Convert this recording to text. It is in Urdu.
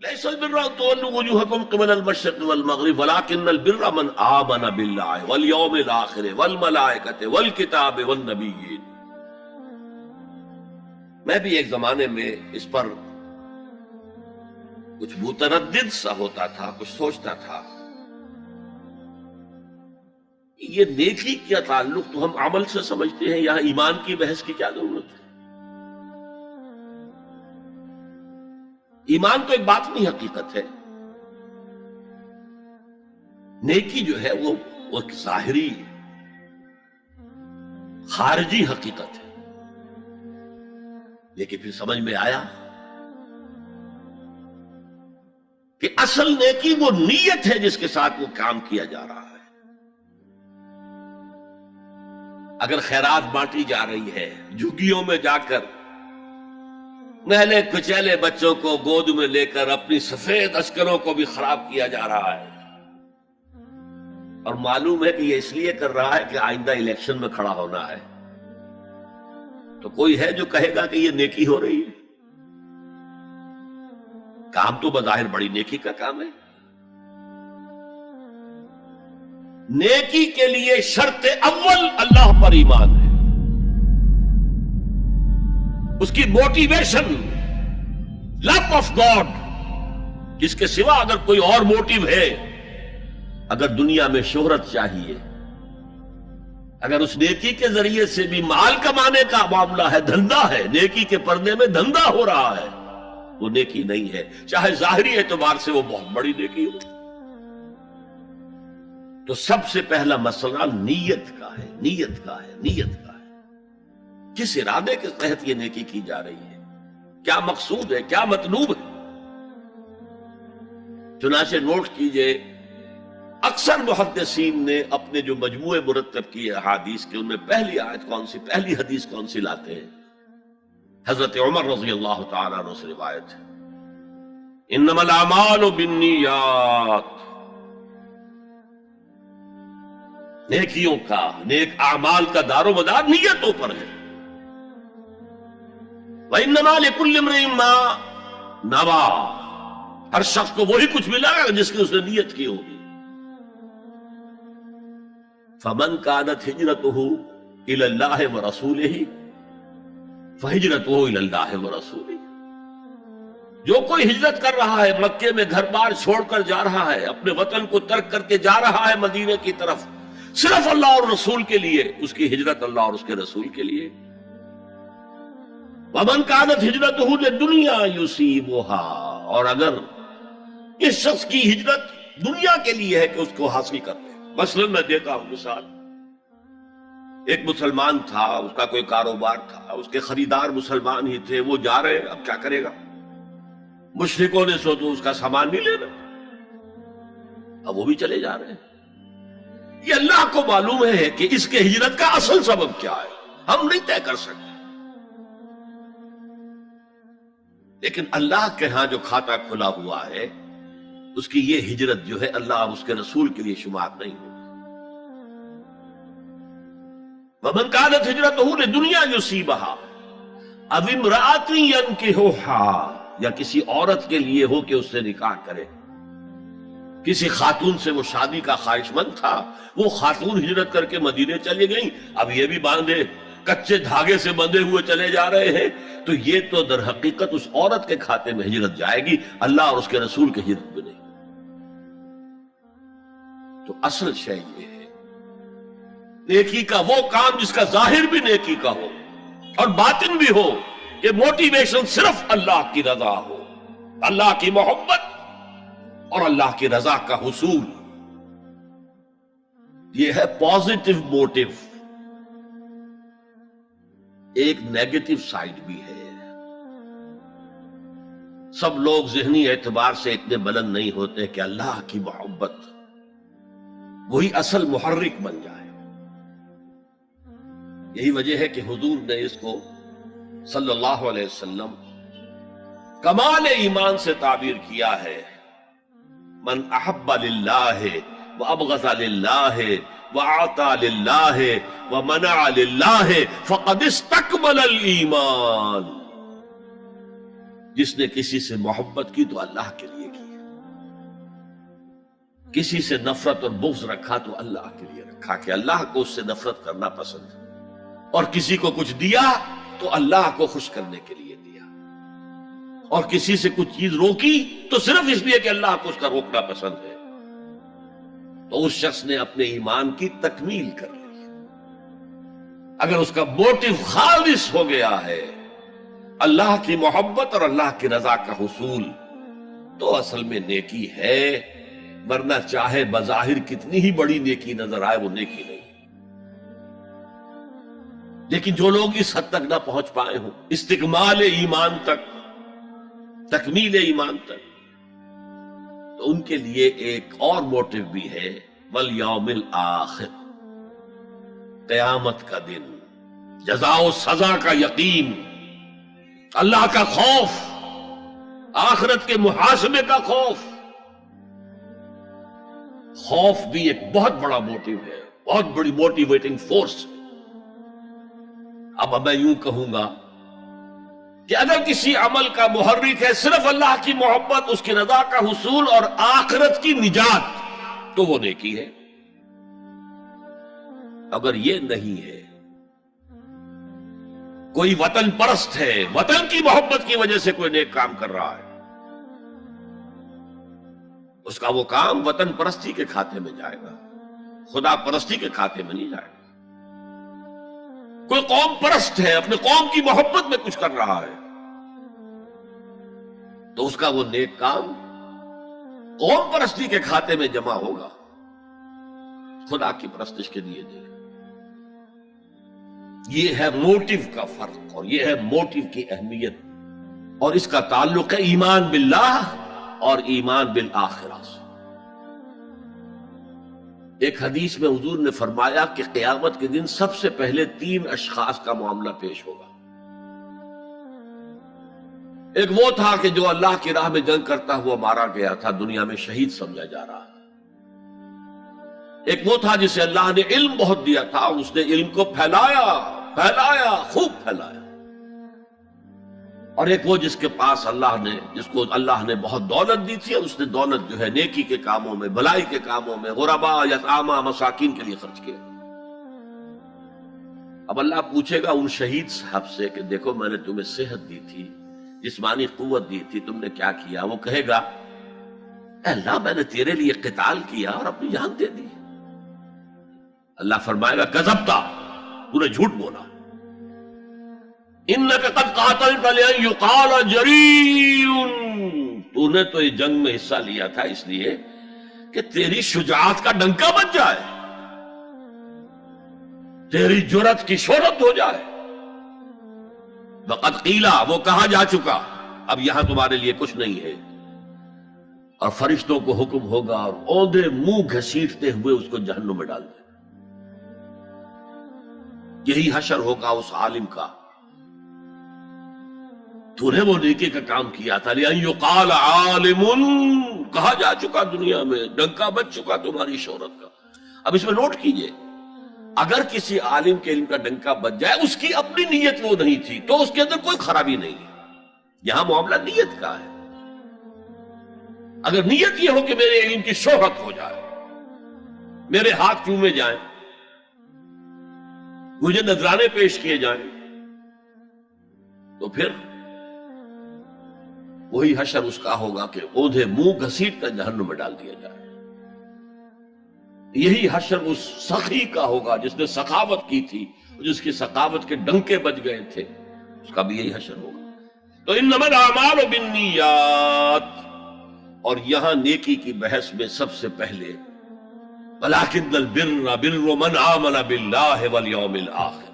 ليس البر أن تولوا وجوهكم قبل المشرق والمغرب ولكن البر من آمن بالله واليوم الآخر والملائكة والكتاب والنبيين. میں بھی ایک زمانے میں اس پر کچھ متردد سا ہوتا تھا، کچھ سوچتا تھا یہ نیکی کا تعلق تو ہم عمل سے سمجھتے ہیں، یہاں ایمان کی بحث کی کیا ضرورت ہے؟ ایمان تو ایک باطنی حقیقت ہے، نیکی جو ہے وہ ایک ظاہری خارجی حقیقت ہے. لیکن پھر سمجھ میں آیا کہ اصل نیکی وہ نیت ہے جس کے ساتھ وہ کام کیا جا رہا ہے. اگر خیرات بانٹی جا رہی ہے، جھگیوں میں جا کر نہلے کچیلے بچوں کو گود میں لے کر اپنی سفید اشکروں کو بھی خراب کیا جا رہا ہے، اور معلوم ہے کہ یہ اس لیے کر رہا ہے کہ آئندہ الیکشن میں کھڑا ہونا ہے، تو کوئی ہے جو کہے گا کہ یہ نیکی ہو رہی ہے؟ کام تو بظاہر بڑی نیکی کا کام ہے. نیکی کے لیے شرط اول اللہ پر ایمان ہے، اس کی موٹیویشن لو آف گاڈ، جس کے سوا اگر کوئی اور موٹیو ہے، اگر دنیا میں شہرت چاہیے، اگر اس نیکی کے ذریعے سے بھی مال کمانے کا معاملہ ہے، دھندا ہے، نیکی کے پردے میں دھندا ہو رہا ہے، وہ نیکی نہیں ہے، چاہے ظاہری اعتبار سے وہ بہت بڑی نیکی ہو. تو سب سے پہلا مسئلہ نیت کا ہے، نیت کا ہے، نیت کا ہے. کس ارادے کے تحت یہ نیکی کی جا رہی ہے، کیا مقصود ہے، کیا مطلوب ہے. چنانچہ نوٹ کیجئے، اکثر محدثین نے اپنے جو مجموعے مرتب کیے احادیث کے، ان میں پہلی آیت کون سی، پہلی حدیث کون سی لاتے ہیں؟ حضرت عمر رضی اللہ تعالیٰ عنہ سے روایت ہے، انما الاعمال بالنیات، نیکیوں کا، نیک اعمال کا دار و مدار نیتوں پر ہے. وَإِنَّمَا لِكُلِّ امْرِئٍ مَّا نَوَىٰ، ہر شخص کو وہی کچھ ملا گا جس کی اس نے نیت کی ہوگی. فَمَنْ كَانَتْ هِجْرَتُهُ إِلَى اللَّهِ وَرَسُولِهِ فَهِجْرَتُهُ إِلَى اللَّهِ وَرَسُولِهِ. جو کوئی ہجرت کر رہا ہے، مکے میں گھر بار چھوڑ کر جا رہا ہے، اپنے وطن کو ترک کر کے جا رہا ہے مدینے کی طرف، صرف اللہ اور رسول کے لیے، اس کی ہجرت اللہ اور اس کے رسول کے لیے. وَمَنْ كَانَتْ هِجْرَتُهُ لِلدُّنْيَا يُصِيبُهَا، اور اگر اس شخص کی ہجرت دنیا کے لیے ہے کہ اس کو حاصل کر لے. مثلا میں دیتا ہوں مثال، ایک مسلمان تھا، اس کا کوئی کاروبار تھا، اس کے خریدار مسلمان ہی تھے، وہ جا رہے، اب کیا کرے گا؟ مشرکوں نے سو تو اس کا سامان نہیں لینا، اب وہ بھی چلے جا رہے ہیں. یہ اللہ کو معلوم ہے کہ اس کے ہجرت کا اصل سبب کیا ہے، ہم نہیں طے کر سکتے. لیکن اللہ کے ہاں جو کھاتا کھلا ہوا ہے، اس کی یہ ہجرت جو ہے اللہ اور اس کے رسول کے لیے شمار نہیں ہوگی. وَمَنْ كَانَتْ هِجْرَتُهُ لِدُنْيَا يُصِيبُهَا أَوِ امْرَأَةٍ يَنكِحُهَا، یا کسی عورت کے لیے ہو کہ اس سے نکاح کرے. کسی خاتون سے وہ شادی کا خواہش مند تھا، وہ خاتون ہجرت کر کے مدینے چلی گئیں، اب یہ بھی باندھے کچے دھاگے سے بندھے ہوئے چلے جا رہے ہیں، تو یہ تو در حقیقت اس عورت کے کھاتے میں ہجرت جائے گی، اللہ اور اس کے رسول کی ہجرت میں نہیں. تو اصل شے یہ ہے، نیکی کا وہ کام جس کا ظاہر بھی نیکی کا ہو اور باطن بھی ہو، کہ موٹیویشن صرف اللہ کی رضا ہو، اللہ کی محبت اور اللہ کی رضا کا حصول. یہ ہے پازیٹو موٹیو. ایک نیگیٹو سائیڈ بھی ہے. سب لوگ ذہنی اعتبار سے اتنے بلند نہیں ہوتے کہ اللہ کی محبت وہی اصل محرک بن جائے. یہی وجہ ہے کہ حضور نے اس کو صلی اللہ علیہ وسلم کمال ایمان سے تعبیر کیا ہے، من احب للہ وابغض للہ وعطا للہ ومنع للہ فقد استکمل الایمان. جس نے کسی سے محبت کی تو اللہ کے لیے کی، کسی سے نفرت اور بغض رکھا تو اللہ کے لیے رکھا کہ اللہ کو اس سے نفرت کرنا پسند ہے، اور کسی کو کچھ دیا تو اللہ کو خوش کرنے کے لیے دیا، اور کسی سے کچھ چیز روکی تو صرف اس لیے کہ اللہ کو اس کا روکنا پسند ہے، تو اس شخص نے اپنے ایمان کی تکمیل کر لی۔ اگر اس کا موٹیو خالص ہو گیا ہے اللہ کی محبت اور اللہ کی رضا کا حصول، تو اصل میں نیکی ہے، ورنہ چاہے بظاہر کتنی ہی بڑی نیکی نظر آئے وہ نیکی نہیں۔ لیکن جو لوگ اس حد تک نہ پہنچ پائے ہوں، استکمال ایمان تک، تکمیل ایمان تک، تو ان کے لیے ایک اور موٹیو بھی ہے، والیوم الآخر، قیامت کا دن، جزا و سزا کا یقین، اللہ کا خوف، آخرت کے محاسبے کا خوف۔ خوف بھی ایک بہت بڑا موٹیو ہے، بہت بڑی موٹیویٹنگ فورس۔ اب میں یوں کہوں گا کہ اگر کسی عمل کا محرک ہے صرف اللہ کی محبت، اس کی رضا کا حصول اور آخرت کی نجات، تو وہ نیکی ہے۔ اگر یہ نہیں ہے، کوئی وطن پرست ہے، وطن کی محبت کی وجہ سے کوئی نیک کام کر رہا ہے، اس کا وہ کام وطن پرستی کے کھاتے میں جائے گا، خدا پرستی کے کھاتے میں نہیں جائے گا۔ کوئی قوم پرست ہے، اپنے قوم کی محبت میں کچھ کر رہا ہے، تو اس کا وہ نیک کام قوم پرستی کے کھاتے میں جمع ہوگا، خدا کی پرستش کے لیے دے۔ یہ ہے موٹیو کا فرق، اور یہ ہے موٹیو کی اہمیت، اور اس کا تعلق ہے ایمان باللہ اور ایمان بالآخرہ سے۔ ایک حدیث میں حضور نے فرمایا کہ قیامت کے دن سب سے پہلے 3 اشخاص کا معاملہ پیش ہوگا۔ ایک وہ تھا کہ جو اللہ کی راہ میں جنگ کرتا ہوا مارا گیا تھا، دنیا میں شہید سمجھا جا رہا ہے۔ ایک وہ تھا جسے اللہ نے علم بہت دیا تھا، اور اس نے علم کو پھیلایا، خوب پھیلایا۔ اور ایک وہ جس کے پاس جس کو اللہ نے بہت دولت دی تھی، اور اس نے دولت جو ہے نیکی کے کاموں میں، بھلائی کے کاموں میں، غربا، یتاما، مساکین کے لیے خرچ کیا۔ اب اللہ پوچھے گا ان شہید صاحب سے کہ دیکھو میں نے تمہیں صحت دی تھی، جسمانی قوت دی تھی، تم نے کیا کیا؟ وہ کہے گا اے اللہ میں نے تیرے لیے قتال کیا اور اپنی جان دے دی۔ اللہ فرمائے گا کذبتا، تو نے جھوٹ بولا، انک قد قاتلت لأن یقال جریء، تو نے تو یہ جنگ میں حصہ لیا تھا اس لیے کہ تیری شجاعت کا ڈنکا بج جائے، تیری جرأت کی شہرت ہو جائے۔ وقد قیلا، وہ کہا جا چکا، اب یہاں تمہارے لیے کچھ نہیں ہے۔ اور فرشتوں کو حکم ہوگا اور اوندے منہ گھسیٹتے ہوئے اس کو جہنم میں ڈال دیں۔ یہی حشر ہوگا اس عالم کا، تو نے وہ نیکی کا کام کیا تھا، لأن یقال عالم، کہا جا چکا دنیا میں، ڈنکا بج چکا تمہاری شہرت کا۔ اب اس میں نوٹ کیجئے، اگر کسی عالم کے علم کا ڈنکا بج جائے، اس کی اپنی نیت وہ نہیں تھی تو اس کے اندر کوئی خرابی نہیں ہے۔ یہاں معاملہ نیت کا ہے۔ اگر نیت یہ ہو کہ میرے علم کی شہرت ہو جائے، میرے ہاتھ چومے جائیں، مجھے نذرانے پیش کیے جائیں، تو پھر وہی حشر اس کا ہوگا کہ اوندھے منہ گھسیٹ کر جہنم میں ڈال دیا جائے۔ یہی حشر اس سخی کا ہوگا جس نے سخاوت کی تھی، جس کی سخاوت کے ڈنکے بج گئے تھے، اس کا بھی یہی حشر ہوگا۔ تو انما الاعمال بالنیات، اور یہاں نیکی کی بحث میں سب سے پہلے وَلَٰكِنَّ الْبِرَّ بِرُّ مَنْ آمَنَ بِاللَّهِ وَالْيَوْمِ الْآخِرِ،